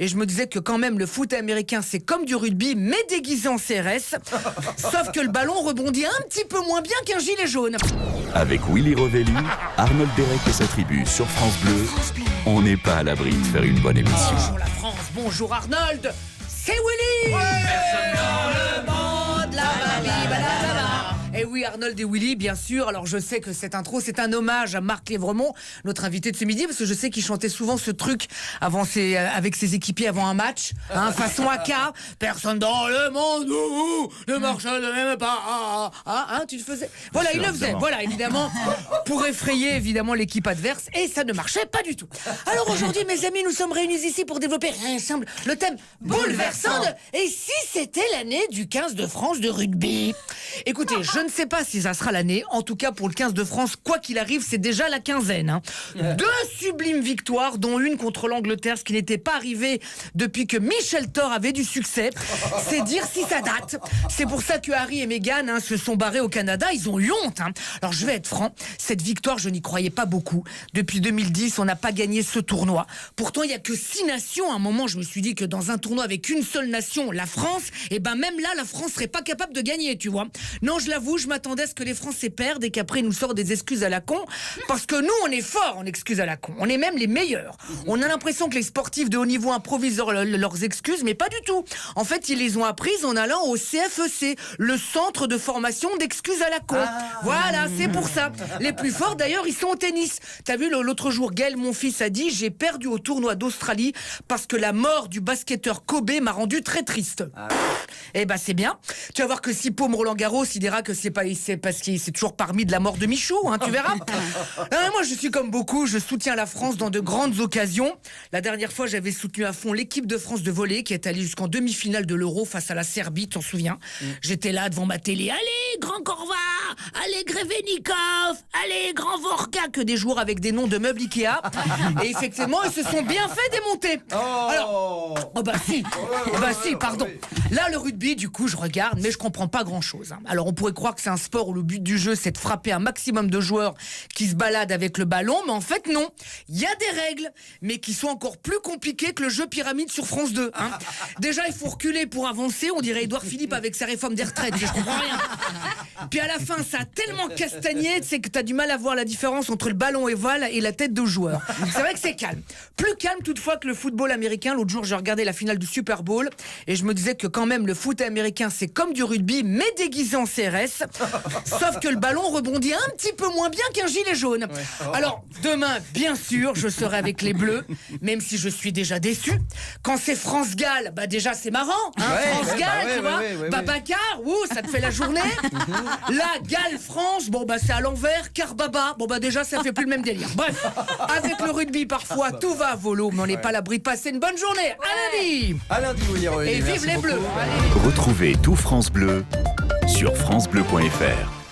Et je me disais que quand même le foot américain c'est comme du rugby mais déguisé en CRS. Sauf que le ballon rebondit un petit peu moins bien qu'un gilet jaune. Avec Willy Rovelli, Arnold Derek et sa tribu sur France Bleu, on n'est pas à l'abri de faire une bonne émission. Bonjour la France, bonjour Arnold, c'est Willy. Personne dans le monde, Et oui, Arnold et Willy, bien sûr. Alors je sais que cette intro, c'est un hommage à Marc Lévremont, notre invité de ce midi, parce que je sais qu'il chantait souvent ce truc avec ses équipiers avant un match, façon AK. Personne dans le monde ne marche de même pas. Tu le faisais. Voilà, il le faisait. Voilà, évidemment, pour effrayer évidemment l'équipe adverse, et ça ne marchait pas du tout. Alors aujourd'hui, mes amis, nous sommes réunis ici pour développer ensemble le thème bouleversant de Et si c'était l'année du 15 de France de rugby? Écoutez, je ne sais pas si ça sera l'année. En tout cas, pour le 15 de France, quoi qu'il arrive, c'est déjà la quinzaine. Deux sublimes victoires, dont une contre l'Angleterre, ce qui n'était pas arrivé depuis que Michel Thor avait du succès. C'est dire si ça date. C'est pour ça que Harry et Meghan se sont barrés au Canada. Ils ont eu honte. Alors, je vais être franc. Cette victoire, je n'y croyais pas beaucoup. Depuis 2010, on n'a pas gagné ce tournoi. Pourtant, il n'y a que 6 nations. À un moment, je me suis dit que dans un tournoi avec une seule nation, la France, et ben même là, la France serait pas capable de gagner, tu vois. Non, je l'avoue, je m'attendais à ce que les Français perdent et qu'après ils nous sortent des excuses à la con, parce que nous on est forts en excuses à la con, on est même les meilleurs. On a l'impression que les sportifs de haut niveau improvisent leurs excuses, mais pas du tout. En fait, ils les ont apprises en allant au CFEC, le centre de formation d'excuses à la con. Voilà, c'est pour ça. Les plus forts d'ailleurs, ils sont au tennis. T'as vu, l'autre jour, Gaël, mon fils, a dit: j'ai perdu au tournoi d'Australie parce que la mort du basketteur Kobe m'a rendu très triste. Eh ben c'est bien. Tu vas voir que si Paume Roland Garros, il dira que c'est parce qu'il s'est toujours parmi de la mort de Michou, tu verras. Moi, je suis comme beaucoup, je soutiens la France dans de grandes occasions. La dernière fois, j'avais soutenu à fond l'équipe de France de volley qui est allée jusqu'en demi-finale de l'Euro face à la Serbie, t'en souviens? J'étais là devant ma télé. Allez, Grand Corva, allez, Grevenikov, allez, Grand Vorka, que des joueurs avec des noms de meubles Ikea. Et effectivement, ils se sont bien fait démonter. Si, pardon. Là, le rugby, du coup, je regarde, mais je comprends pas grand-chose. Alors, on pourrait croire que c'est un sport où le but du jeu, c'est de frapper un maximum de joueurs qui se baladent avec le ballon, mais en fait, non. Il y a des règles, mais qui sont encore plus compliquées que le jeu pyramide sur France 2. Déjà, il faut reculer pour avancer. On dirait Édouard Philippe avec sa réforme des retraites. Je comprends rien. Puis à la fin, ça a tellement castagné, c'est que t'as du mal à voir la différence entre le ballon ovale et la tête de joueur. C'est vrai que c'est calme. Plus calme toutefois que le football américain. L'autre jour, j'ai regardé la finale du Super Bowl et je me disais que quand même le foot américain, c'est comme du rugby, mais déguisé en CRS. Sauf que le ballon rebondit un petit peu moins bien qu'un gilet jaune. Alors, demain, bien sûr, je serai avec les Bleus, même si je suis déjà déçu. Quand c'est France-Galles, déjà c'est marrant. France-Galles, tu vois. Babacar, ça te fait la journée. Là, Galles-France, c'est à l'envers. Carbaba, déjà ça fait plus le même délire. Bref, avec le rugby, parfois, tout va à volo, mais on n'est pas à l'abri de passer une bonne journée. À lundi. À lundi, Willy Rovelli. Et vive les beaucoup. Bleus. Allez. Retrouvez tout France Bleu sur francebleu.fr.